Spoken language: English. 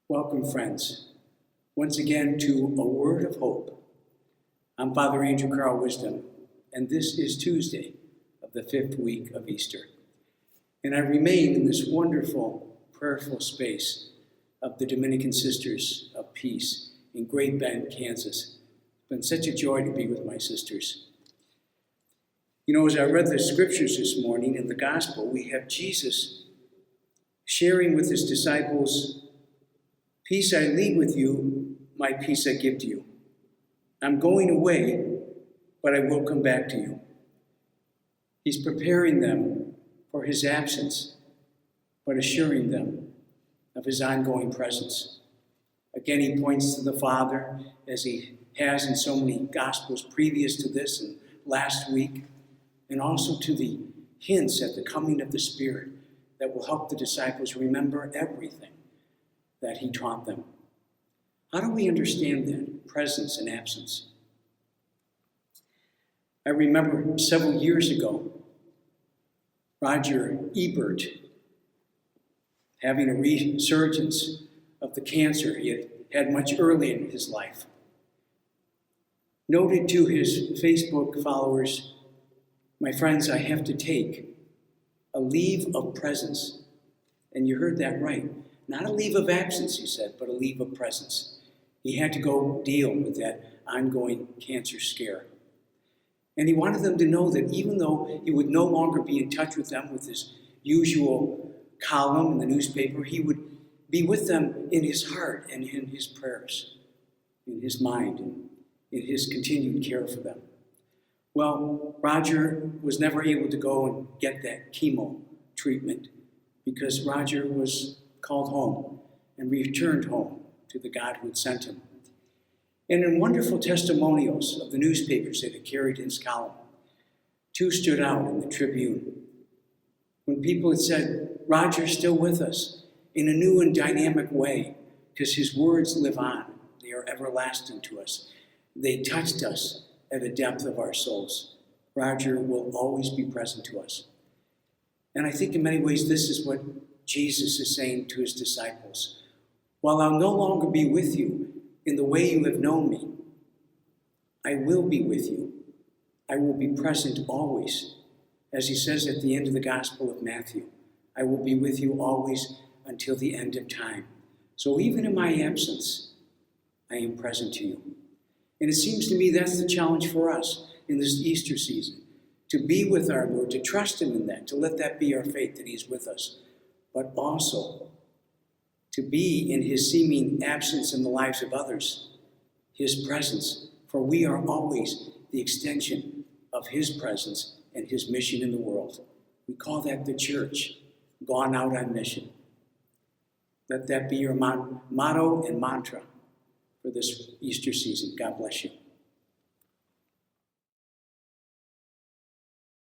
Welcome, friends, once again to A Word of Hope. I'm Father Andrew Carl Wisdom, and this is Tuesday of the 5th week of Easter. And I remain in this wonderful, prayerful space of the Dominican Sisters of Peace in Great Bend, Kansas. It's been such a joy to be with my sisters. You know, as I read the scriptures this morning in the gospel, we have Jesus sharing with his disciples, "Peace I leave with you, my peace I give to you. I'm going away, but I will come back to you." He's preparing them for his absence, but assuring them of his ongoing presence. Again, he points to the Father, as he has in so many Gospels previous to this and last week, and also to the hints at the coming of the Spirit that will help the disciples remember everything that he taught them. How do we understand that presence and absence? I remember several years ago, Roger Ebert having a resurgence of the cancer he had had much early in his life. Noted to his Facebook followers, "My friends, I have to take a leave of presence." And you heard that right. Not a leave of absence, he said, but a leave of presence. He had to go deal with that ongoing cancer scare. And he wanted them to know that even though he would no longer be in touch with them with his usual column in the newspaper, he would be with them in his heart and in his prayers, in his mind, and in his continued care for them. Well, Roger was never able to go and get that chemo treatment because Roger was called home and returned home to the God who had sent him. And in wonderful testimonials of the newspapers that had carried his column, two stood out in the Tribune. When people had said, "Roger's still with us in a new and dynamic way because his words live on. They are everlasting to us. They touched us at a depth of our souls. Roger will always be present to us." And I think in many ways this is what Jesus is saying to his disciples. "While I'll no longer be with you in the way you have known me, I will be with you. I will be present always." As he says at the end of the Gospel of Matthew, "I will be with you always until the end of time." So even in my absence, I am present to you. And it seems to me that's the challenge for us in this Easter season, to be with our Lord, to trust him in that, to let that be our faith that he's with us, but also to be in his seeming absence in the lives of others, his presence, for we are always the extension of his presence and his mission in the world. We call that the church, gone out on mission. Let that be your motto and mantra for this Easter season. God bless you.